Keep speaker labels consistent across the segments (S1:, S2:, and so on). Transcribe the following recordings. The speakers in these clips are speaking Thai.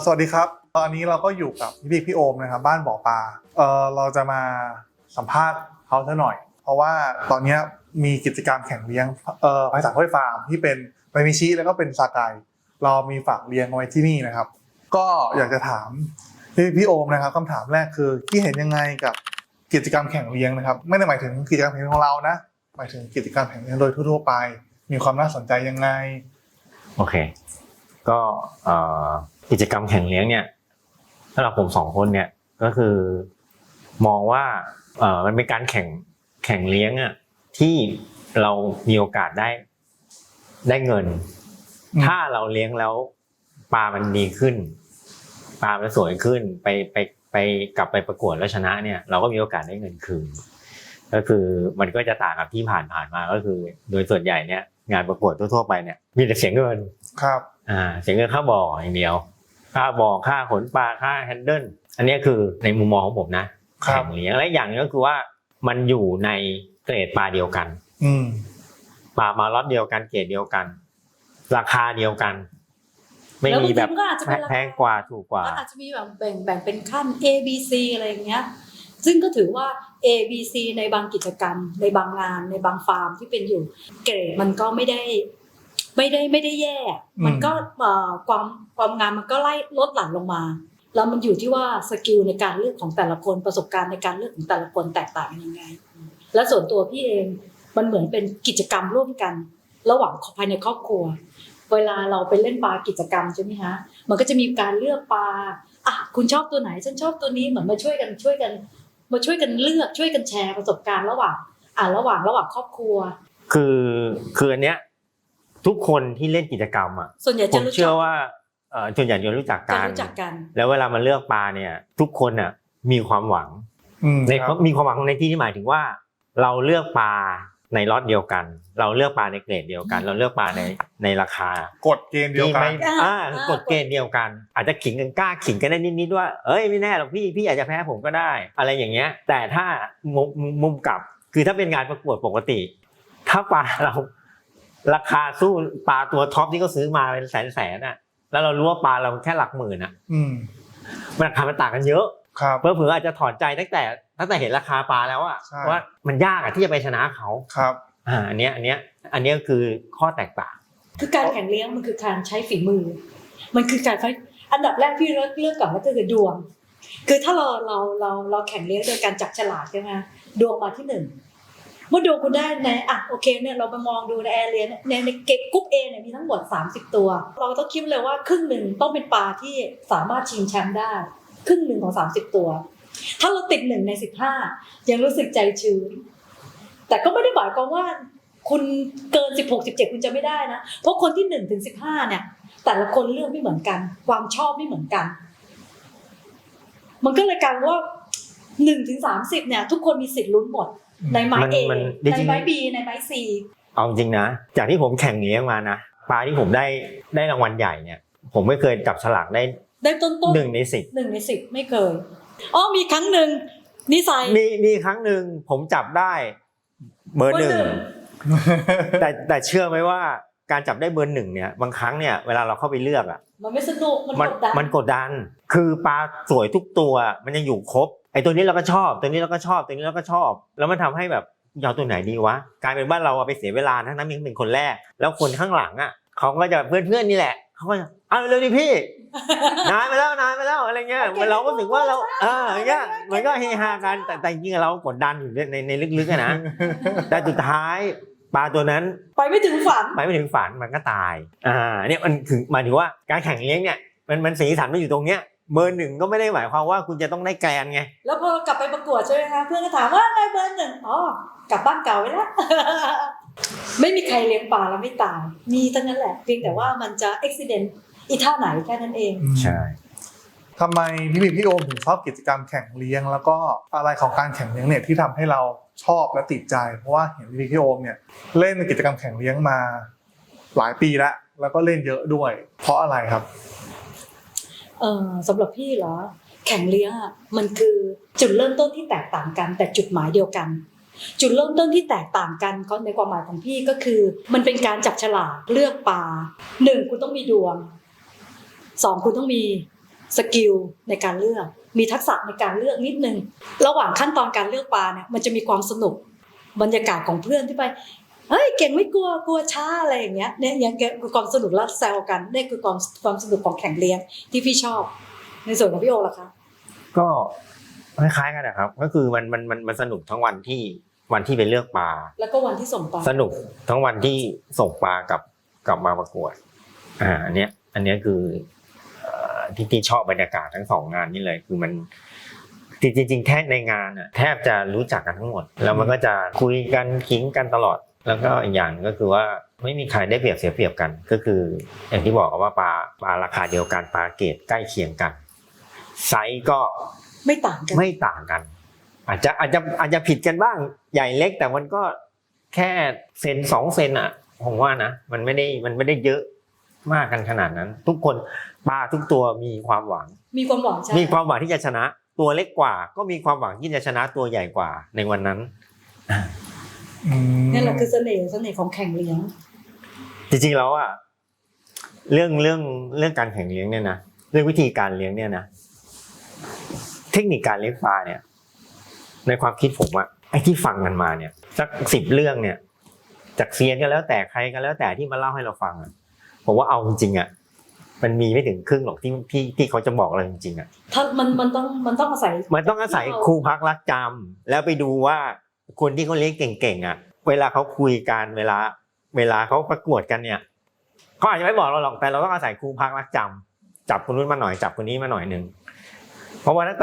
S1: สวัสดีครับตอนนี้เราก็อยู่กับพี่โอมนะครับบ้านบ่อปลาเราจะมาสัมภาษณ์เขาซะหน่อยเพราะว่าตอนนี้มีกิจกรรมแข่งเลี้ยงภายสารถ้วยฟาร์มที่เป็นไบมิชิแล้วก็เป็นซาไกเรามีฝากเลี้ยงไว้ที่นี่นะครับก็อยากจะถามพี่โอมนะครับคำถามแรกคือที่เห็นยังไงกับกิจกรรมแข่งเลี้ยงนะครับไม่ได้หมายถึงกิจกรรมแข่งเลี้ยงของเรานะหมายถึงกิจกรรมแข่งเลี้ยงโดยทั่วๆไปมีความน่าสนใจยังไง
S2: โอเคก็กิจกรรมแข่งเลี้ยงเนี่ยสำหรับผมสองคนเนี่ยก็คือมองว่ามันเป็นการแข่งเลี้ยงอ่ะที่เรามีโอกาสได้เงินถ้าเราเลี้ยงแล้วปลามันดีขึ้นปลามันสวยขึ้นไปกลับไปประกวดแล้วชนะเนี่ยเราก็มีโอกาสได้เงินคืนก็คือมันก็จะต่างกับที่ผ่านมาก็คือโดยส่วนใหญ่เนี่ยงานประกวดทั่วไปเนี่ยมีแต่เสียเงิน
S1: ครับ
S2: เสียเงินค่าบ่ออย่างเดียวค่าบ่อค่าขนปลาค่าแฮนเดิลอันนี้คือในมุมมองของผมนะแข่งเลี้ยงและอย่างนึงก็คือว่ามันอยู่ในเกรดปลาเดียวกันปลามาล็อตเดียวกันเกรดเดียวกันราคาเดียวกันไม่มีแบบแพงกว่าถูกกว่า
S3: อาจจะมีแบบแบ่งเป็นขั้น A B C อะไรอย่างเงี้ยซึ่งก็ถือว่า A B C ในบางกิจกรรมในบางงานในบางฟาร์มที่เป็นอยู่เกรดมันก็ไม่ได้แย่มันก็ความงามมันก็ไล่ลดหลั่นลงมาแล้วมันอยู่ที่ว่าสกิลในการเลือกของแต่ละคนประสบการณ์ในการเลือกของแต่ละคนแตกต่างกันยังไงและส่วนตัวพี่เองมันเหมือนเป็นกิจกรรมร่วมกันระหว่างภายในครอบครัวเวลาเราไปเล่นปลากิจกรรมใช่ไหมฮะมันก็จะมีการเลือกปลาคุณชอบตัวไหนฉันชอบตัวนี้เหมือนมาช่วยกันมาช่วยกันเลือกช่วยกันแชร์ประสบการณ์ระหว่างครอบครัว
S2: คืออันเนี้ยทุกคนที่เล่นกิจกรรมอ่ะ
S3: ส่วนใหญ่จะรู้จัก
S2: ผมเชื่อว่าส่วนใหญ่จะรู้จักกันแล้วเวลามันเลือกปลาเนี่ยทุกคนอ่ะมีความหวังมีความหวังในที่นี้หมายถึงว่าเราเลือกปลาในล็อตเดียวกันเราเลือกปลาในเกรดเดียวกันเราเลือกปลาในราคาก
S1: ฎเกณฑ์เดียวกัน
S2: กฎเกณฑ์เดียวกันอาจจะขิงกันกล้าขิงกันได้นิดๆว่าเอ้ยไม่แน่หรอกพี่อาจจะแพ้ผมก็ได้อะไรอย่างเงี้ยแต่ถ้ามุมกลับคือถ้าเป็นงานประกวดปกติถ้าปลาเราราคาสู้ปลาตัวท็อปที่เขาซื้อมาเป็นแสนอ่ะแล้วเรารู้ว่าปลาเราแค่หลักหมื่นอ่ะราคามันต่างกันเยอะเพื่ออาจจะถอนใจตั้งแต่เห็นราคาปลาแล้วอ่ะว่ามันยากอ่ะที่จะไปชนะเขา
S1: ครับ
S2: อันเนี้ยคือข้อแตกต่าง
S3: คือการแข่งเลี้ยงมันคือการใช้ฝีมือมันคือการอันดับแรกพี่เลือกก่อนว่าก็คือดวงคือถ้าเราแข่งเลี้ยงโดยการจับฉลากใช่ไหมดวงมาที่หนึ่งเมื่อดวงคุณได้ในโอเคเนี่ยเราไปมองดูในแอเรียในเก็บกรุ๊ป A เนี่ยมีทั้งหมด30ตัวเราต้องคิดเลยว่าครึ่งหนึ่งต้องเป็นปลาที่สามารถชิงแชมป์ได้ครึ่งหนึ่งของ30ตัวถ้าเราติด1ใน15ยังรู้สึกใจชื้นแต่ก็ไม่ได้หมายความว่าคุณเกิน16 17คุณจะไม่ได้นะเพราะคนที่1ถึง15เนี่ยแต่ละคนเลือกไม่เหมือนกันความชอบไม่เหมือนกันมันก็เลยกลายว่า1ถึง30เนี่ยทุกคนมีสิทธิ์ลุ้นหมดในไม้ A ในไม้ B ในไม้ C
S2: เอาจริงนะจากที่ผมแข่งเลี้ยงมานะปลาที่ผมได้รางวัลใหญ่เนี่ยผมไม่เคยจับฉลากได้
S3: ต้น
S2: 1ใน10
S3: ไม่เคยมีครั้งหนึ่งนิสัย
S2: มีครั้งหนึ่งผมจับได้เบอร์1แต่เชื่อไหมว่าการจับได้เบอร์1เนี่ยบางครั้งเนี่ยเวลาเราเข้าไปเลือกอ่ะ
S3: มันไม่สนุก
S2: มันกดดันคือปลาสวยทุกตัวมันยังอยู่ครบไอ้ตัวนี้เราก็ชอบตัวนี้เราก็ชอบตัวนี้เราก็ชอบแล้วมันทำให้แบบเอาตัวไหนดีวะกลายเป็นว่าเราไปเสียเวลาทั้งนั้นเป็นคนแรกแล้วคนข้างหลังอ่ะเขาก็จะเพื่อนนี่แหละเขาก็เอาเร็วดิพี่นานไปแล้วอะไรเงี้ยเราก็รู้สึกว่าเราอย่างเงี้ยมันก็เฮฮากันแต่จริงๆเรากดดันอยู่ในลึกๆนะแต่สุดท้ายปลาตัวนั้น
S3: ไปไม่ถึงฝัน
S2: มันก็ตายเนี่ยมันถึงหมายถึงว่าการแข่งเลี้ยงเนี่ยมันสีสันมันอยู่ตรงเนี้ยเบอร์1ก็ไม่ได้หมายความว่าคุณจะต้องได้แกรนไง
S3: แล้วพอกลับไปประกวดใช่ไหมคะเพื่อนก็ถามว่าไงเบอร์1กลับบ้านเก่าไปแล้ว ไม่มีใครเลี้ยงปลาแล้วไม่ตายมีทั้งนั้นแหละเพียงแต่ว่ามันจะอุบิเหตุอีท่าไหนแค่นั้นเอง
S2: ใช่
S1: ทำไมพี่โอมถึงชอบกิจกรรมแข่งเลี้ยงแล้วก็อะไรของการแข่งเลี้ยงเนี่ยที่ทำให้เราชอบและติดใจเพราะว่าเห็นพี่โอมเนี่ยเล่นกิจกรรมแข่งเลี้ยงมาหลายปีแล้วก็เล่นเยอะด้วยเพราะอะไรครับ
S3: สำหรับพี่เหรอแข่งเลี้ยงมันคือจุดเริ่มต้นที่แตกต่างกันแต่จุดหมายเดียวกันจุดเริ่มต้นที่แตกต่างกันก็ในความหมายของพี่ก็คือมันเป็นการจับฉลากเลือกปลา1คุณต้องมีดวง 2คุณต้องมีสกิลในการเลือกมีทักษะในการเลือกนิดนึงระหว่างขั้นตอนการเลือกปลาเนี่ยมันจะมีความสนุกบรรยากาศของเพื่อนที่ไปเฮ้ยเก่งไม่กลัวช้าอะไรอย่างเงี้ยเนี่ยอย่างคือความสนุกและแซวกันนี่คือความสนุกของแข่งเลี้ยงที่พี่ชอบในส่วนของพี่โอล่ะคะ
S2: ก็คล้ายๆกันนะครับก็คือมันสนุกทั้งวันที่ไปเลือกปลา
S3: แล้วก็วันที่ส่งปลา
S2: สนุกทั้งวันที่ส่งปลากับมาประกวดอันเนี้ยคือที่ชอบบรรยากาศทั้งสองงานนี่เลยคือมันจริงๆแค่ในงานแทบจะรู้จักกันทั้งหมดแล้วมันก็จะคุยกันขิงกันตลอดแล้วก็อีกอย่างก็คือว่าไม่มีใครได้เปรียบเสียเปรียบกันก็คืออย่างที่บอกว่าปลาราคาเดียวกันปลาเกรดใกล้เคียงกันไซส์ก็
S3: ไม่ต่าง
S2: กันอาจจะผิดกันบ้างใหญ่เล็กแต่มันก็แค่เซน2 เซนผมว่านะมันไม่ได้เยอะมากกันขนาดนั้นทุกคนปลาทุกตัวมีความหวัง
S3: ใช่
S2: มีความหวังที่จะชนะตัวเล็กกว่าก็มีความหวังที่จะชนะตัวใหญ่กว่าในวันนั้น
S3: นี่แหละคือเสน่ห์ของแข่งเลี้ยง
S2: จริงๆแล้วเรื่องการแข่งเลี้ยงเนี่ยนะเรื่องวิธีการเลี้ยงเนี่ยนะเทคนิคการเลี้ยงปลาเนี่ยในความคิดผมไอ้ที่ฟังกันมาเนี่ยสัก10 เรื่องเนี่ยจากเซียนก็แล้วแต่ใครก็แล้วแต่ที่มาเล่าให้เราฟังผมว่าเอาจริงๆมันมีไม่ถึงครึ่งหรอกที่เขาจะบอกเราจริงๆ
S3: ถ้ามันต้องอาศัย
S2: ครูพักรักจำแล้วไปดูว่าคนที่เขาเลี้ยงเก่งๆเวลาเขาคุยกันเวลาเขาประกวดกันเนี่ยเขาอาจจะไม่บอกเราหรอกแต่เราต้องอาศัยครูพักรักจำจับคนนู้นมาหน่อยจับคนนี้มาหน่อยนึงเพราะว่าตั้งแ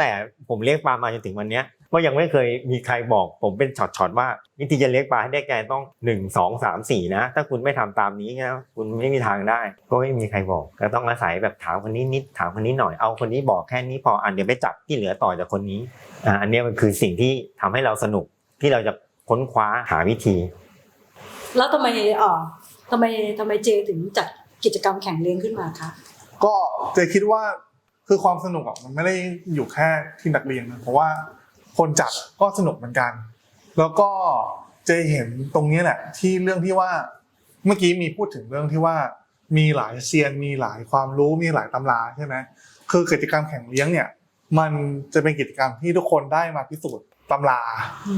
S2: ต่ผมเลี้ยงปลามาจนถึงวันนี้ก็ยังไม่เคยมีใครบอกผมเป็นช็อตๆว่าวิธีจะเลี้ยงปลาให้ได้แก่ต้อง1 2 3 4นะถ้าคุณไม่ทำตามนี้นะคุณไม่มีทางได้ก็ไม่มีใครบอกก็ต้องอาศัยแบบถามคนนี้นิดถามคนนี้หน่อยเอาคนนี้บอกแค่นี้พอเดี๋ยวไปจับที่เหลือต่อจากคนนี้อันนี้มันคือสิ่งที่ทำให้เราสนุกที่เราจะค้นคว้าหาวิธี
S3: แล้วทำไมเจถึงจัดกิจกรรมแข่งเลี้ยงขึ้นมาคะ
S1: ก็เจคิดว่าคือความสนุกมันไม่ได้อยู่แค่ที่นักเรียนนะเพราะว่าคนจัดก็สนุกเหมือนกันแล้วก็เจเห็นตรงนี้แหละที่เรื่องที่ว่าเมื่อกี้มีพูดถึงเรื่องที่ว่ามีหลายเซียนมีหลายความรู้มีหลายตำราใช่ไหมคือกิจกรรมแข่งเลี้ยงเนี่ยมันจะเป็นกิจกรรมที่ทุกคนได้มาพิสูจน์ตำรา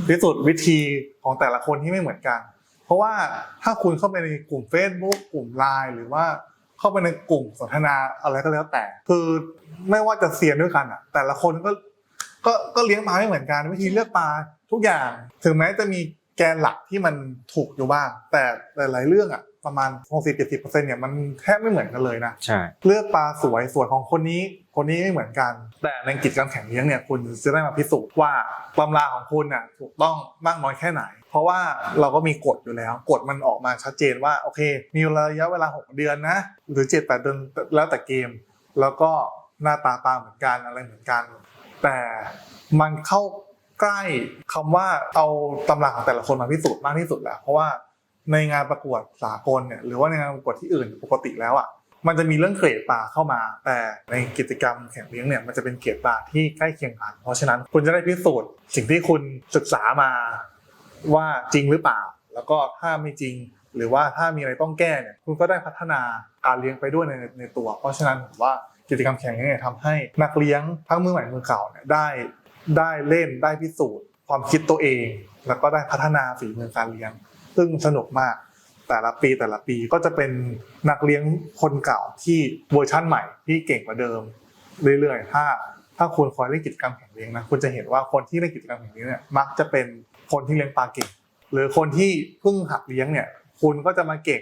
S1: พิสูจน์วิธีของแต่ละคนที่ไม่เหมือนกันเพราะว่าถ้าคุณเข้าไปในกลุ่ม Facebook กลุ่ม LINE หรือว่าเข้าไปในกลุ่มสนทนาอะไรก็แล้วแต่คือไม่ว่าจะเซียนด้วยกันแต่ละคนก็เลี้ยงปลาไม่เหมือนกันวิธีเลือกปลาทุกอย่างถึงแม้จะมีแกนหลักที่มันถูกอยู่บ้างแต่หลายเรื่องประมาณ 60-70% เนี่ยมันแทบไม่เหมือนกันเลยนะ
S2: ใช่
S1: เลือกปลาสวยของคนนี้ไม่เหมือนกันแต่ในกิจกรรมแข่งเลี้ยงเนี่ยคุณจะได้มาพิสูจน์ว่าตำราของคุณถูกต้องมากน้อยแค่ไหนเพราะว่าเราก็มีกฎอยู่แล้วกฎมันออกมาชัดเจนว่าโอเคมีระยะเวลา6 เดือนนะหรือ 7-8 เดือนแล้วแต่เกมแล้วก็หน้าตาปลาเหมือนกันอะไรเหมือนกันแต่มันเข้าใกล้คำว่าเอาตำราของแต่ละคนมาพิสูจน์มากที่สุดแล้วเพราะว่าในงานประกวดสากลเนี่ยหรือว่าในงานประกวดที่อื่นปกติแล้วมันจะมีเรื่องเกรดปลาเข้ามาแต่ในกิจกรรมแข่งเลี้ยงเนี่ยมันจะเป็นเกรดปลาที่ใกล้เคียงกันเพราะฉะนั้นคุณจะได้พิสูจน์สิ่งที่คุณศึกษามาว่าจริงหรือเปล่าแล้วก็ถ้าไม่จริงหรือว่าถ้ามีอะไรต้องแก้เนี่ยคุณก็ได้พัฒนาการเลี้ยงไปด้วยในตัวเพราะฉะนั้นผมว่ากิจกรรมแข่งเนี่ยทำให้นักเลี้ยงทั้งมือใหม่มือเก่าเนี่ยได้เล่นได้พิสูจน์ความคิดตัวเองแล้วก็ได้พัฒนาฝีมือการเลี้ยงซึ่งสนุกมากแต่ละปีก็จะเป็นนักเลี้ยงคนเก่าที่เวอร์ชั่นใหม่ที่เก่งกว่าเดิมเรื่อยๆถ้าคุณคอยเล่นกิจกรรมแข่งเลี้ยงนะคุณจะเห็นว่าคนที่เล่นกิจกรรมแข่งเลี้ยงเนี่ยมักจะเป็นคนที่เลี้ยงปลาเก่งหรือคนที่เพิ่งหัดเลี้ยงเนี่ยคุณก็จะมาเก่ง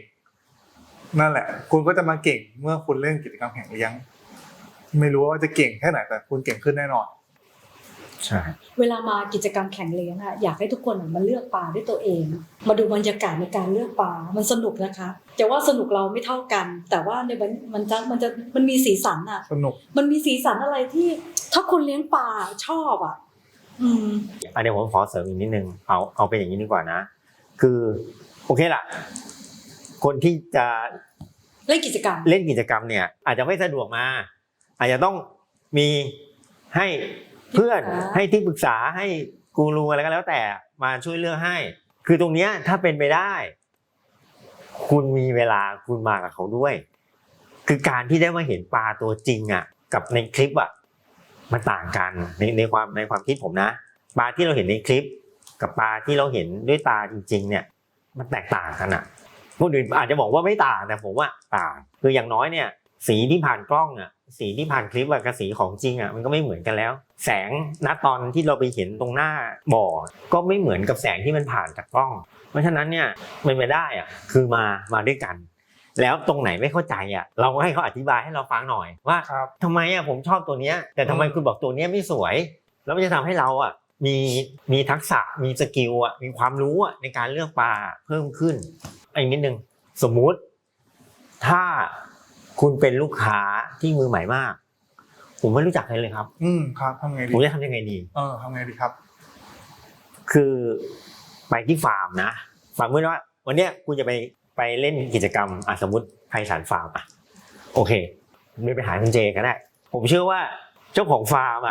S1: นั่นแหละคุณก็จะมาเก่งเมื่อคุณเล่นกิจกรรมแข่งเลี้ยงไม่รู้ว่าจะเก่งแค่ไหนแต่คุณเก่งขึ้นแน่นอน
S2: ใช่
S3: เวลามากิจกรรมแข่งเลี้ยงอยากให้ทุกคนมาเลือกปลาด้วยตัวเองมาดูบรรยากาศในการเลือกปลามันสนุกนะคะจะว่าสนุกเราไม่เท่ากันแต่ว่าในมันมีสีสัน
S1: สนุก
S3: มันมีสีสันอะไรที่ถ้าคนเลี้ยงปลาชอบ
S2: เดี๋ยวผมขอเสริมอีกนิดนึงเอาเป็นอย่างนี้ดีกว่านะคือโอเคล่ะคนที่จะ
S3: เล่นกิจกรรม
S2: เนี่ยอาจจะไม่สะดวกมาอาจจะต้องมีให้เพื่อนให้ที่ปรึกษาให้กูรูอะไรก็แล้วแต่มาช่วยเลือกให้คือตรงเนี้ยถ้าเป็นไปได้คุณมีเวลาคุณมากับเขาด้วย คือการที่ได้มาเห็นปลาตัวจริงอ่ะกับในคลิปอ่ะมันต่างกันในความคิดผมนะปลาที่เราเห็นในคลิปกับปลาที่เราเห็นด้วยตาจริงๆเนี่ยมันแตกต่างกันอ่ะคนอื่นอาจจะบอกว่าไม่ต่างแต่ผมว่าต่างคืออย่างน้อยเนี่ยสีที่ผ่านกล้องอ่ะสีที่ผ่านคลิปกับสีของจริงอ่ะมันก็ไม่เหมือนกันแล้วแสงณตอนที่เราไปเห็นตรงหน้าบ่อก็ไม่เหมือนกับแสงที่มันผ่านจากกล้องเพราะฉะนั้นเนี่ยเป็นไปได้อ่ะคือมาด้วยกันแล้วตรงไหนไม่เข้าใจอ่ะเราก็ให้เขาอธิบายให้เราฟังหน่อยว่า
S1: ครับ
S2: ทำไมอ่ะผมชอบตัวเนี้ยแต่ทำไมคุณบอกตัวเนี้ยไม่สวยแล้วมันจะทำให้เราอ่ะมีทักษะมีสกิลอ่ะมีความรู้อ่ะในการเลือกปลาเพิ่มขึ้นอีกนิดนึงสมมุติถ้าคุณเป็นลูกค้าที่มือใหม่มาก ผมไม่รู้จักใครเลยครับ
S1: ครับทำไงดี
S2: ผมจะทำยังไงดี
S1: ทำไงดีครับ
S2: คือไปที่ฟาร์มนะฟาร์มเมื่อว่าวันเนี้ยคุณจะไปเล่นกิจกรรมสมมติไพศาลฟาร์มโอเคไม่ไปหาคุณเจก็ได้ผมเชื่อว่าเจ้าของฟาร์ม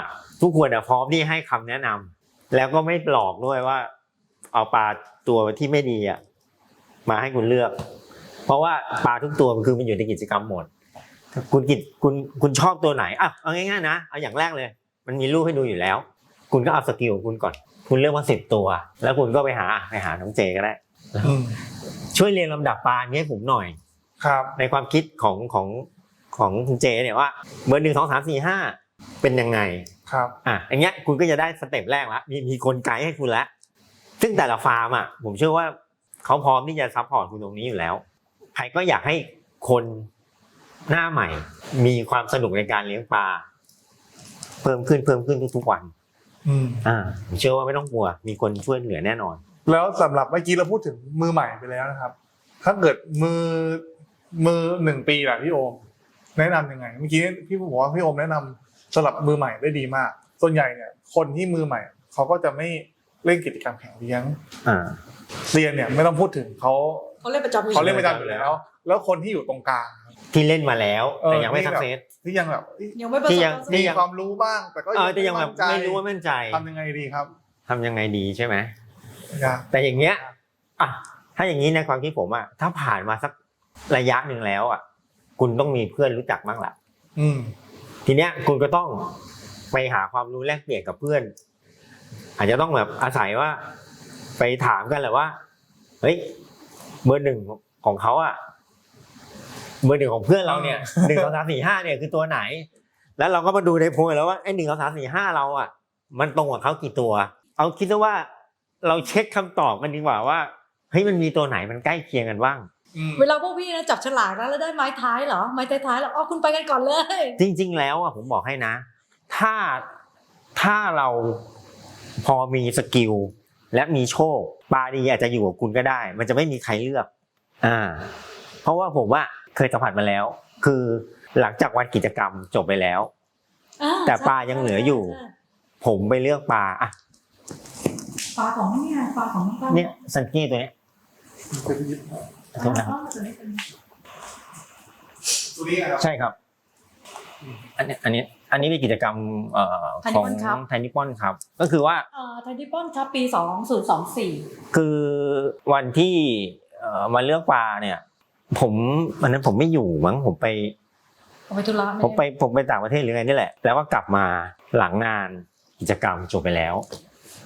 S2: ทุกคนพร้อมที่ให้คำแนะนำแล้วก็ไม่หลอกด้วยว่าเอาปลาตัวที่ไม่ดีมาให้คุณเลือก เพราะว่าปลาทุกตัวมันคือมันอยู่ในกิจกรรมหมดคุณชอบตัวไหนเอาง่ายๆนะเอาอย่างแรกเลยมันมีรูปให้ดูอยู่แล้วคุณก็เอาสกิลของคุณก่อนคุณเลือกมา10ตัวแล้วคุณก็ไปหาน้องเจก็ได้ช่วยเรียงลำดับปลานี้ให้ผมหน่อย
S1: ครับ
S2: ในความคิดของคุณเจเนี่ยว่าเบอร์1 2 3 4 5เป็นยังไง
S1: ครับ
S2: อย่างเงี้ยคุณก็จะได้สเต็ปแรกแล้วมีกลไกให้คุณแล้วซึ่งแต่ละฟาร์มผมเชื่อว่าเขาพร้อมที่จะซัพพอร์ตคุณตรงนี้อยู่แล้วใครก็อยากให้คนหน้าใหม่มีความสนุกในการเลี้ยงปลาเพิ่มขึ้นทุกๆวันผมเชื่อว่าไม่ต้องกลัวมีคนช่วยเหลือแน่นอน
S1: แล้วสำหรับเมื่อกี้เราพูดถึงมือใหม่ไปแล้วนะครับ ถ้าเกิดมือ1 ปีล่ะพี่โอมแนะนำยังไงเมื่อกี้พี่บอกว่าพี่โอมแนะนำสำหรับมือใหม่ได้ดีมากส่วนใหญ่เนี่ยคนที่มือใหม่เขาก็จะไม่เล่นกิจกรรมแข่งเลี้ยงเรียนเนี่ยไม่ต้องพูดถึงเขา
S3: เล่นประจำ
S1: อยู่แล้วแล้วคนที่อยู่ตรงกลาง
S2: ที่เล่นมาแล้วแต่ยังไม่สักเซส
S1: ที่ยังแบบ
S3: ยังไม่ประสบ
S1: มีความรู้บ้างแต่ก็
S2: ยังแบบไม่รู้ว่ามั่นใจ
S1: ทำยังไงดีครับ
S2: ทำยังไงดีใช่ไหมแต่อย่างเงี้ยถ้าอย่างนี้ในความคิดผมถ้าผ่านมาสักระยะหนึ่งแล้วคุณต้องมีเพื่อนรู้จักบ้างละทีเนี้ยคุณก็ต้องไปหาความรู้แลกเปลี่ยนกับเพื่อนอาจจะต้องแบบอาศัยว่าไปถามกันแหละว่าเฮ้ยเบอร์1ของเขาเบอร์1ของเพื่อนเราเนี่ย1 2 3 4 5เนี่ยคือตัวไหนแล้วเราก็มาดูในโพยแล้วว่าไอ้1 2 3 4 5เรามันตรงกับเขากี่ตัวเอาคิดว่าเราเช็คคำตอบกันดีกว่าว่าเฮ้ยมันมีตัวไหนมันใกล้เคียงกันบ้าง
S3: เวลาพวกพี่นะจับฉลากแล้วได้ไม้ท้ายเหรอไม้ท้ายแล้วคุณไปกันก่อนเลย
S2: จริงๆแล้วผมบอกให้นะถ้าเราพอมีสกิลและมีโชคปลาดีอาจจะอยู่กับคุณก็ได้มันจะไม่มีใครเลือกเพราะว่าผมเคยสัมผัสมาแล้วคือหลังจากวันกิจกรรมจบไปแล้วแต่ปลายังเหลืออยู่ผมไปเลือกปลา
S3: ปลาของ
S2: เนี่ยซันกี้ตัวนี้ใช่ครับอันนี้เป็นกิจกรรมของไทนิปอนครับก็คือว่า
S3: ไทนิปอนครับปี2024
S2: คือวันที่มาเลือกปลาเนี่ยวันนั้นผมไม่อยู่มั้งผมไป
S3: ธุระ
S2: ผมไปต่างประเทศหรือไงนี่แหละแล้วก็กลับมาหลังงานกิจกรรมจบไปแล้ว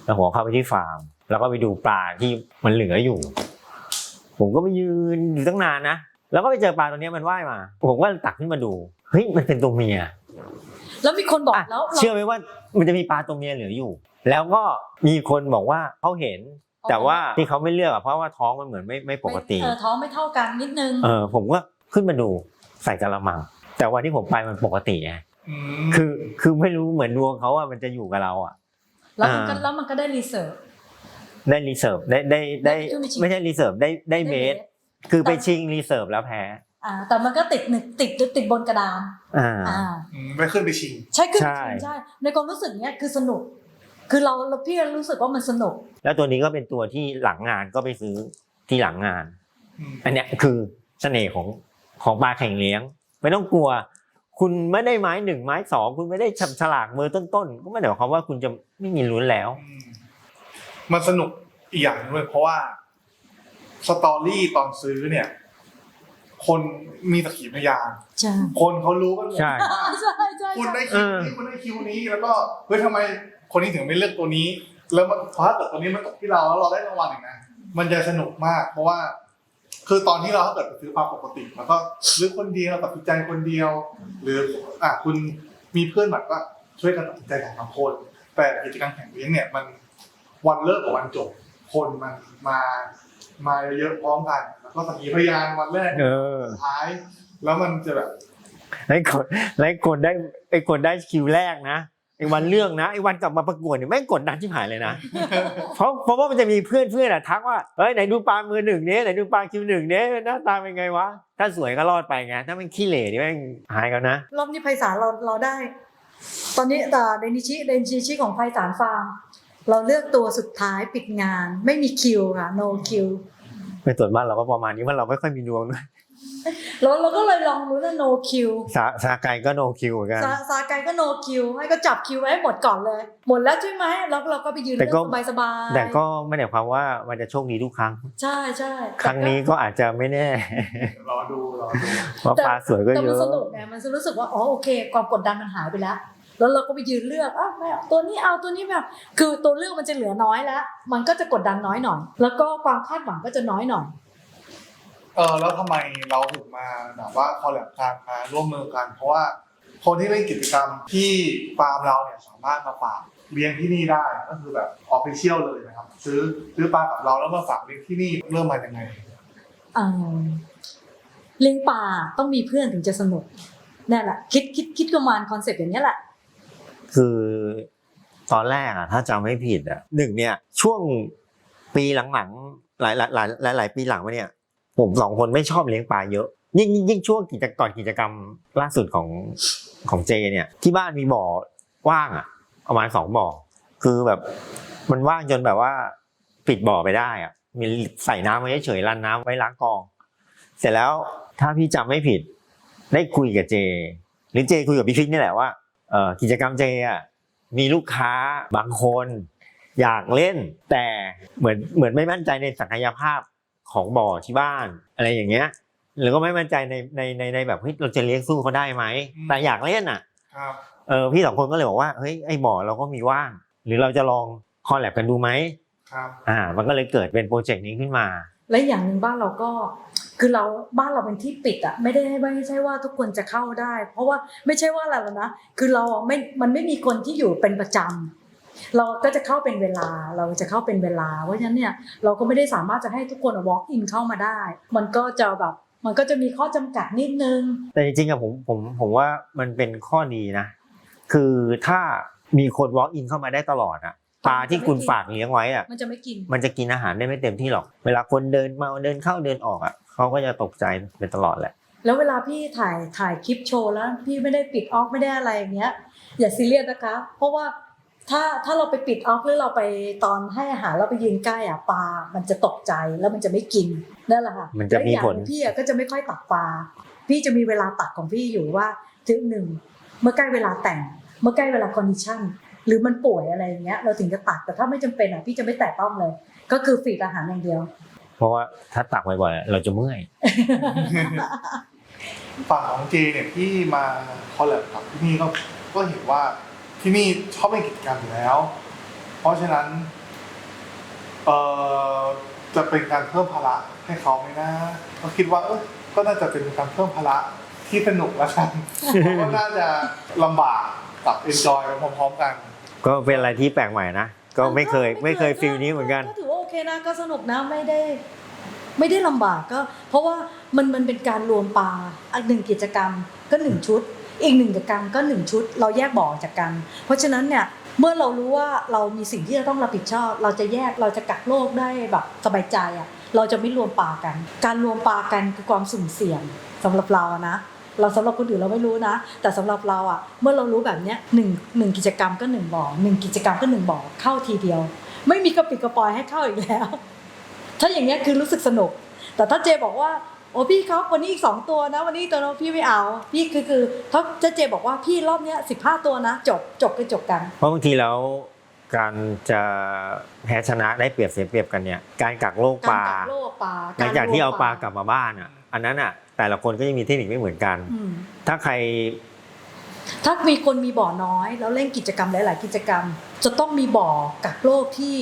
S2: แล้วผมเข้าไปที่ฟาร์มแล้วก็ไปดูปลาที่มันเหลืออยู่ผมก็ไปยืนอยู่ตั้งนานนะแล้วก็ไปเจอปลาตัวนี้มันว่ายมาผมก็ตักขึ้นมาดูเฮ้ยมันเป็นตัวเมีย
S3: แล้วมีคนบอกแล้ว
S2: เชื่อไหมว่ามันจะมีปลาตัวเมียเหลืออยู่แล้วก็มีคนบอกว่าเขาเห็นแต่ว่าที่เขาไม่เลือกเพราะว่าท้องมันเหมือนไม่ปกติ
S3: ท้องไม่เท่ากันนิดนึง
S2: ผมก็ขึ้นมาดูใส่กะละมังแต่วันที่ผมไปมันปกติไงคือไม่รู้เหมือนดวงเขามันจะอยู่กับเรา
S3: แล้วมันก็ได้รีเสิร์ฟ
S2: ได้ไม่ใช่รีเสิร์ฟได้เบสคือไปชิงรีเสิร์ฟแล้วแพ้
S3: แต่มันก็ติดบนกระดาน
S1: ไม่ขึ้นไปชิง
S3: ใช่ขึ้นไปชิงใช่ในความรู้สึกเนี้ยคือสนุกคือเราพี่รู้สึกว่ามันสนุก
S2: แล้วตัวนี้ก็เป็นตัวที่หลังงานก็ไปซื้อที่หลังงานอันเนี้ยคือเสน่ห์ของปลาแข่งเลี้ยงไม่ต้องกลัวคุณไม่ได้ไม้1ไม้2คุณไม่ได้ฉลากเบอร์ต้นๆก็ไม่ได้หมายความว่าคุณจะไม่มีลุ้นแล้ว
S1: มันสนุกอีกอย่างนึงเลยเพราะว่าสตอรี่ตอนซื้อเนี่ยคนมีสักขีพยาน
S3: ใช่
S1: คนเขารู้กันหมด
S2: ใช่
S1: ว่า
S3: ใช่ใช่
S1: คุณได้คิวนี้คุณได้คิวนี้แล้วก็เฮ้ยทำไมคนนี้ถึงไม่เลือกตัวนี้ แล้วมันถ้าเกิดตัวนี้มันตกที่เราแล้วเราได้รางวัลอีกนะมันจะสนุกมาก เพราะว่าคือตอนที่เราถ้าเกิดไปซื้อปลาปกติแล้วก็เลือกคนเดียวตัดสินใจคนเดียว หรือคุณมีเพื่อนแบบก็ช่วยกันตัดสินใจของบางคน แต่กิจกรรมแข่งเลี้ยงเนี่ยมันวันเลิกกับวันจบคนมันมาเยอะพร้อมกันแล้วก็สักขีพยานวันแรกสุดท้าย แล้วมันจะแบบ
S2: ไอ้คนได้คิวแรกนะไอ้วันเรื่องนะไอ้วันกลับมาประกวดเนี่ยแม่งกดดันที่หายเลยนะ เพราะว่ามันจะมีเพื่อนอะทักว่าเฮ้ยไหนดูปลามือหนึ่งเนี้ยไหนดูปลาคิวหนึ่งเนี้ยหน้าตาเป็นไงวะถ้าสวยก็รอดไปไงถ้ามันขี้เหร่นี่แม่งหายกันนะ
S3: รอบนี้ไพศาลเราได้ ตอนนี้เดนิชิของไพศาลฟาร์มเราเลือกตัวสุดท้ายปิดงานไม่มีคิวค่ะ no คิว
S2: ในส่วนบ้านเราก็ประมาณนี้ว่าเราไม่ค่อยมีดวงด้วย
S3: เราก็เลยลองรู้ว่า no คิว
S2: ซาไกก็โนคิวเหมือนกัน
S3: ซาไกก็ no คิวให้ก็จับคิวไว้ให้หมดก่อนเลย หมดแล้วใช่ไหมแล้วเราก็ไปยืนเล่นสบายๆ
S2: แต่ก็ไม่ได้ความว่ามันจะโชคดีทุกครั้ง
S3: ใช่ใช่
S2: ครั้งนี้ก็อาจจะไม่แน่
S1: รอดู
S2: เพราะปลาสวยก็
S3: แต่
S2: เย
S3: มัน
S2: อะ
S3: สนุกไงมันรู้สึกว่าอ๋อโอเคความกดดันมันหายไปแล้วแล้วเราก็ไปยืนเลือกไม่เอาตัวนี้เอาตัวนี้แบบคือตัวเลือกมันจะเหลือน้อยแล้ว มันก็จะกดดันน้อยหน่อยแล้วก็ความคาดหวังก็จะน้อยหน่อย
S1: แล้วทำไมเราถึงมาแบบว่าคอลแลบกันมาร่วมมือกัน เพราะว่าคนที่เล่นกิจกรรมที่ฟาร์มเราเนี่ยสามารถมาฝากเลี้ยงที่นี่ได้ก็คือแบบออฟฟิเชียลเลยนะครับซื้อปลากับเราแล้วมาฝากเลี้ยงที่นี่เริ่มมายังไง
S3: เลี้ยงปลาต้องมีเพื่อนถึงจะสนุกนั่นแหละคิดประมาณคอนเซ็ปต์อย่างนี้แหละ
S2: คือตอนแรกอะถ้าจำไม่ผิดอะหนึ่งเนี่ยช่วงปีหลังๆหลายปีหลังมาเนี่ยผมสองคนไม่ชอบเลี้ยงปลาเยอะยิ่งช่วงกิจกรรมล่าสุดของเจเนี่ยที่บ้านมีบ่อว่างอะประมาณ2 บ่อคือแบบมันว่างจนแบบว่าปิดบ่อไปได้อะมีใส่น้ำไว้เฉยๆรันน้ำไว้ล้างกองเสร็จแล้วถ้าพี่จำไม่ผิดได้คุยกับเจหรือเจคุยกับพี่ฟิกนี่แหละว่ากิจกรรมเจอ่ะมีลูกค้าบางคนอยากเล่นแต่เหมือนไม่มั่นใจในศักยภาพของบ่อที่บ้านอะไรอย่างเงี้ยหรือก็ไม่มั่นใจในแบบเฮ้ยเราจะเลี้ยงสู้เขาได้ไหมแต่อยากเล่นอ่ะ
S1: ครับ
S2: พี่2 คนก็เลยบอกว่าเฮ้ยไอ้บ่อเราก็มีว่างหรือเราจะลองคอลแลบกันดูไหม
S1: ครับ
S2: มันก็เลยเกิดเป็นโปรเจกต์นี้ขึ้นมา
S3: และอย่างหนึ่งบ้านเราก็คือบ้านเราเป็นที่ปิดอ่ะไม่ใช่ว่าทุกคนจะเข้าได้ เพราะว่าไม่ใช่ว่าอะไรแล้วนะคือเรามันไม่มีคนที่อยู่เป็นประจำเราก็จะเข้าเป็นเวลาเพราะฉะนั้นเนี่ยเราก็ไม่ได้สามารถจะให้ทุกคน walk in เข้ามาได้มันก็จะมีข้อจำกัดนิดนึง
S2: แต่จริงๆอะผมว่ามันเป็นข้อดีนะคือถ้ามีคน walk in เข้ามาได้ตลอดอะปลาที่คุณฝากเลี้ยงไว้อะ
S3: มันจะไม่กิน
S2: มันจะกินอาหารได้ไม่เต็มที่หรอกเวลาคนเดินมาเดินเข้าเดินออกอะเขาก็จะตกใจเป็นตลอดแหละ
S3: แล้วเวลาพี่ถ่ายคลิปโชว์แล้วพี่ไม่ได้ปิดออฟไม่ได้อะไรอย่างเงี้ยอย่าซีเรียสนะคะเพราะว่าถ้าเราไปปิดออฟหรือเราไปตอนให้อาหารเราไปยืนใกล้ปลามันจะตกใจแล้วมันจะไม่กินนั่นแหละค่ะ
S2: มันจะมีผล
S3: พี่ก็จะไม่ค่อยตักปลาพี่จะมีเวลาตักของพี่อยู่ว่าถึง1เมื่อใกล้เวลาแต่งเมื่อใกล้เวลาคอนดิชั่นหรือมันป่วยอะไรอย่างเงี้ยเราถึงจะตักแต่ถ้าไม่จำเป็นพี่จะไม่แตะต้องเลยก็คือฟีดอาหารอย่างเดียว
S2: เพราะว่าถ้าตักบ่อยๆเราจะเมื่อย
S1: ฝั่งของเจเนี่ยที่มาคอลแลบกับที่นี่ก็เห็นว่าที่นี่ชอบเล่นกิจกรรมอยู่แล้ว เพราะฉะนั้นจะเป็นการเพิ่มภาระให้เขาไหมนะก็คิดว่าก็น่าจะเป็นการเพิ่มภาระที่สนุกแล้วกันเพราะว่าน่าจะลำบากกับเอนจอยไปพร้อมๆกัน
S2: ก็เป็นอะไรที่แปลกใหม่นะก็ไม่เคยฟีลนี้เหมือนกัน
S3: ก็ถือว่าโอเคนะก็สนุกนะไม่ได้ลำบากก็เพราะว่ามันเป็นการรวมปลา1กิจกรรมก็1ชุดอีก1กิจกรรมก็1ชุดเราแยกบ่อจากกันเพราะฉะนั้นเนี่ยเมื่อเรารู้ว่าเรามีสิ่งที่จะต้องรับผิดชอบเราจะกักโรคได้แบบสบายใจเราจะไม่รวมปลากันการรวมปลากันคือความสุ่มเสี่ยงสำหรับเรานะเราสำหรับคนอื่นเราไม่รู้นะแต่สำหรับเราเมื่อเรารู้แบบเนี้ยหนึ่งกิจกรรมก็1บ่อ1กิจกรรมก็1บ่อเข้าทีเดียวไม่มีกระปิดกระปอยให้เข้าอีกแล้วถ้าอย่างเงี้ยคือรู้สึกสนุกแต่ถ้าเจบอกว่าโอ้พี่ครับวันนี้อีก2ตัวนะวันนี้ตัวน้องพี่ไม่เอาพี่คือถ้าเจบอกว่าพี่รอบเนี้ย15ตัวนะจบกัน
S2: เพราะบางทีแล้วการจะแพ้ชนะได้เปรียบเสียเปรียบกันเนี่ยการกักโรคปลาหลังจากที่เอาปลากลับมาบ้าน อันนั้นอ่ะแต่ละคนก็ยังมีเทคนิคไม่เหมือนกัน ถ้าใคร
S3: ถ้ามีคนมีบ่อน้อยแล้วเล่นกิจกรรมหลาย ๆ กิจกรรม จะต้องมีบ่อกักโรคที่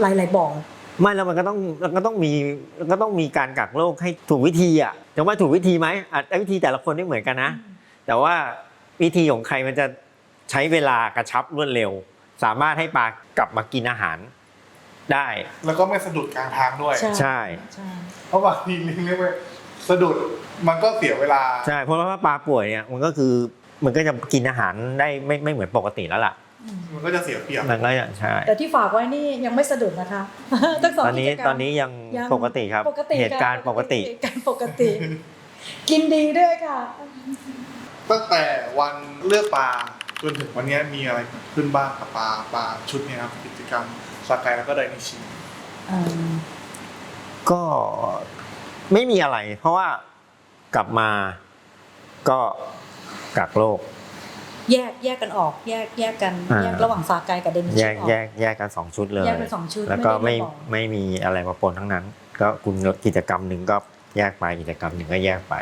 S3: หลาย ๆ บ่อ
S2: ไม่แล้วมันก็ต้องมีการกักโรคให้ถูกวิธีอ่ะจะว่าถูกวิธีไหมวิธีแต่ละคนไม่เหมือนกันนะแต่ว่าวิธีของใครมันจะใช้เวลากระชับรวดเร็ว สามารถให้ปลากลับมากินอาหารได้
S1: แล้วก็ไม่สะดุดกลางทางด้วย
S2: ใช่
S1: เพราะบางทีลิงเรียกว่าสะดุดมันก็เสียเวลา
S2: ใช่เพราะว่าปลาป่วยเนี่ยมันก็จะกินอาหารได้ไม่เหมือนปกติแล้วล่ะ
S1: มันก็จะเสียเปรียบ
S2: มันก็ใช่
S3: แต่ที่ฝากไว้นี่ยังไม่สะดุดนะคะ ทั้งสอง
S2: ตอนนี้
S3: กิจกรรม
S2: ตอนนี้ยังปกติครับ
S3: ปกติ
S2: เหตุการณ์ปกติ
S3: เหตุการณ์ปกติ กินดีด้วยค่ะ
S1: ตั้งแต่วันเลือกปลาจนถึงวันนี้มีอะไรเกิดขึ้นบ้างกับปลาชุดนี้ครับกิจกรรมซากายแล้วก็ไดนิชิ
S2: ก็ไม่มีอะไร เพราะว่ากลับมาก็กักโรค
S3: แยกกันออกแยกกันแยกระหว่างซากายกับเดนิชิออก
S2: แยกกัน2 ชุดเลย
S3: แยกเป็น2 ชุด
S2: แล้วก็
S3: ด้บอก
S2: ไม่มีอะไรมาปนทั้งนั้น ก็คุณกิจกรรมหนึ่งก็แยกไปกิจกรรมหนึ่งก็แยกไป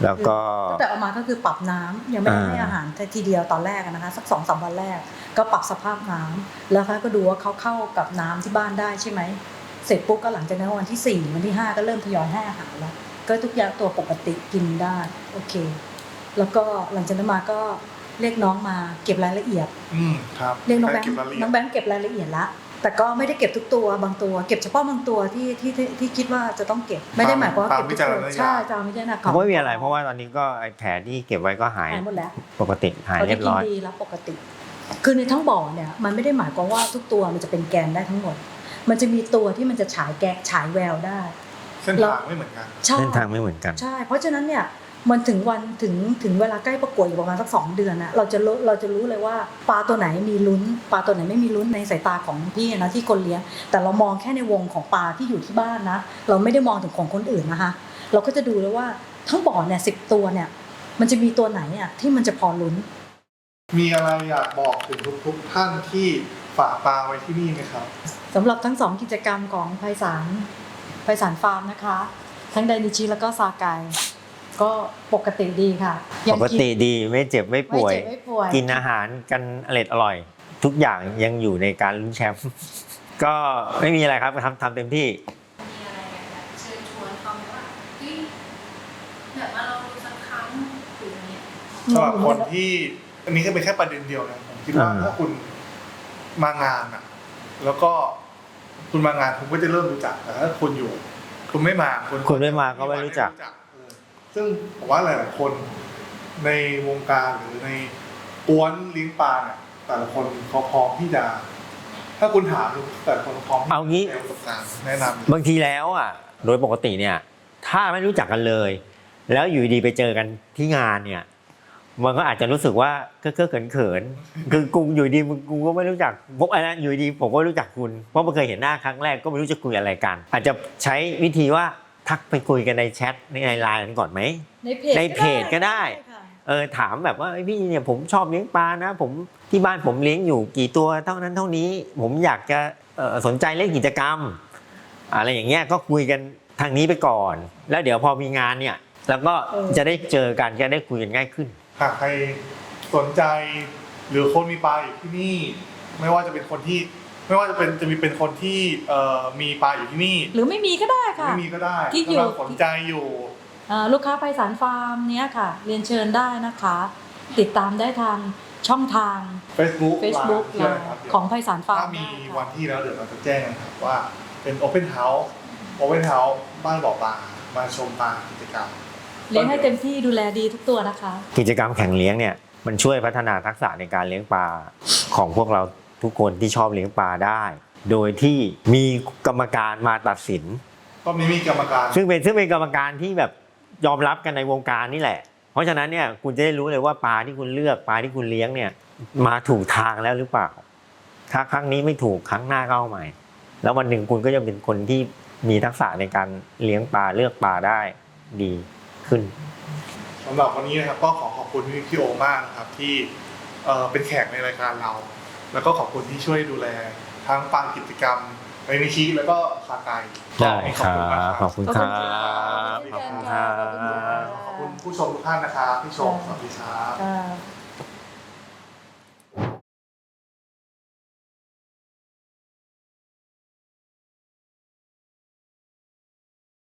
S2: แล้วก็
S3: ตั้งแต่ออกมาก็คือปรับน้ำยังไม่ได้ให้อาหารแต่ทีเดียวตอนแรกนะคะสัก 2-3 วันแรกก็ปรับสภาพน้ำแล้วก็ดูว่าเขาเข้ากับน้ำที่บ้านได้ใช่ไหมเสร็จปุ๊บก็หลังจากนั้นวันที่4วันที่5ก็เริ่มทยอยให้อาหารแล้วก็ทุกอย่างตัวปกติกินได้โอเคแล้วก็หลังจากนั้นมาก็เรียกน้องมาเก็บรายละเอียด
S1: ครับ
S3: เรียกน้องแบงค์เก็บรายละเอียดละแต่ก็ไม่ได้เก็บทุกตัวบางตัวเก็บเฉพาะบางตัวที่คิดว่าจะต้องเก็บไม่ได้หมายความว่าเก็บทุกตัวใช่ตามวิจารณญาณ
S2: ไม่มีอะไรเพราะว่าตอนนี้ก็ไอ้แผลที่เก็บไว้ก็หาย
S3: หมดแล้ว
S2: ปกติหายเรียบร้อย
S3: กินดีแล้วปกติ คือในทั้งบ่อเนี่ยมันไม่ได้หมายความว่าทุกตัวมันจะเป็นแกนได้ทั้งหมด มันจะมีตัวที่มันจะฉายแววได้
S1: เส้นทางไม่เหมือนกัน
S2: เส้นทางไม่เหมือนกัน
S3: ใช่เพราะฉะนั้นเนี่ยมันถึงวันถึงเวลาใกล้ประกวดอยู่ประมาณสัก2 เดือนนะเราจะรู้เลยว่าปลาตัวไหนมีลุ้นปลาตัวไหนไม่มีลุ้นในสายตาของพี่นะที่คนเลี้ยงแต่เรามองแค่ในวงของปลาที่อยู่ที่บ้านนะเราไม่ได้มองถึงของคนอื่นนะคะเราก็จะดูเลยว่าทั้งบ่อเนี่ย10 ตัวเนี่ยมันจะมีตัวไหนอ่ะที่มันจะพอลุ้น
S1: มีอะไรอยากบอกถึงทุกท่านที่ฝากปลาไว้ที่นี่ไหมครับ
S3: สำหรับทั้ง2 กิจกรรมของไพศาลฟาร์มนะคะทั้งไดนิชิแล้วก็ซากายก็ปกติดีค่ะ
S2: ปกติดีไม่เจ็บไม่ป่วย
S3: วย
S2: กินอาหารกันอร่อย ทุกอย่างยังอยู่ในการลุ้นแชมป์ก็ไม่มีอะไรครับทำเต็มที่
S4: มีอะไรอยากเชิญชวนเขาไหมว่าเฮ้ยแบบมาลองดูสักครั้งหรืออย่างเงี้ย
S1: สำหรับคนที่อันนี้ก็เป็นแค่ประเด็นเดียวนะผมคิดว่าถ้าคุณมางานอ่ะ แล้วก็คุณมางานคุณก็จะเริ่มรู้จักแต่ถ้าคุณอยู่ คุณไม่มา
S2: คุณไม่มาก็ไม่รู้จัก
S1: ซึ่งผมว่าหลายๆคนในวงการหรือในกวนเลี้ยงปลาเนี่ยแต่ละคนเขาพร้อมที่จะ ถ้าคุณถามแต่ละคนพร้อมที่
S2: เอางี้
S1: จะประสบการณ์แนะนำ
S2: บางทีแล้วอ่ะโดยปกติเนี่ยถ้าไม่รู้จักกันเลย แล้วอยู่ดีไปเจอกันที่งานเนี่ยมันก็อาจจะรู้สึกว่าเก้อเขินคือกูอยู่ดีกูก็ไม่รู้จักพวกอะไรนะอยู่ดีผมก็ไม่รู้จักคุณเพราะไม่เคยเห็นหน้าครั้งแรกก็ไม่รู้จะคุยอะไรกัน อาจจะใช้วิธีว่าทักไปคุยกันในแชทในไลน์กันก่อนไหม ในเพจก็ได้ ถามแบบว่าพี่เนี่ยผมชอบเลี้ยงปลานะผมที่บ้านผมเลี้ยงอยู่กี่ตัวเท่านั้นเท่านี้ผมอยากจะสนใจเล่นกิจกรรมอะไรอย่างเงี้ยก็คุยกันทางนี้ไปก่อน แล้วเดี๋ยวพอมีงานเนี่ยแล้วก็จะได้เจอกันจะได้คุยกันง่ายขึ้น
S1: หากใครสนใจหรือคนมีปลาอยู่ที่นี่ไม่ว่าจะเป็นคนที่เป็นคนที่มีปลาอยู่ที่นี่
S3: หรือไม่มีก็ได้ค่ะ
S1: ไม่มีก็ได้
S3: ที่อยู่
S1: สนใจอยู่
S3: ลูกค้าไพศาลฟาร์มเนี้ยค่ะเรียนเชิญได้นะคะติดตามได้ทางช่องทาง
S1: Facebook
S3: ของไพศาลฟาร์ม
S1: ถ้ามีวันที่แล้วเดี๋ยวเราจะแจ้งครับว่าเป็น Open House บ้านบ่อปลามาชมปลากิจกรรม
S3: เลี้ยงให้เต็มที่ดูแลดีทุกตัวนะคะ
S2: กิจกรรมแข่งเลี้ยงเนี่ยมันช่วยพัฒนาทักษะในการเลี้ยงปลาของพวกเราทุกคนที่ชอบเลี้ยงปลาได้โดยที่มีกรรมการมาตัดสิน
S1: ก็มีกรรมการ
S2: ซึ่งเป็นกรรมการที่แบบยอมรับกันในวงการนี่แหละเพราะฉะนั้นเนี่ยคุณจะได้รู้เลยว่าปลาที่คุณเลือกปลาที่คุณเลี้ยงเนี่ยมาถูกทางแล้วหรือเปล่าถ้าครั้งนี้ไม่ถูกครั้งหน้าก็เอาใหม่แล้ววันหนึ่งคุณก็จะเป็นคนที่มีทักษะในการเลี้ยงปลาเลือกปลาได้ดีขึ้น
S1: สำหรับวันนี้นะครับก็ขอบคุณพี่โอมากนะครับที่เป็นแขกในรายการเราแล้วก็ขอบคุณที่ช่วยดูแลทั้งปลากิจกรรม เอนิชิแล้วก็คาไก
S2: ได้ค
S1: ขอบคุณมาก
S2: รับ
S1: ครับ
S2: ขอบคุณครับ
S3: ขอบคุณค่ะ
S1: ขอบคุณผู้ชมทุกท่านนะครับที่ชมสวัสดีครับ
S3: ค่ะ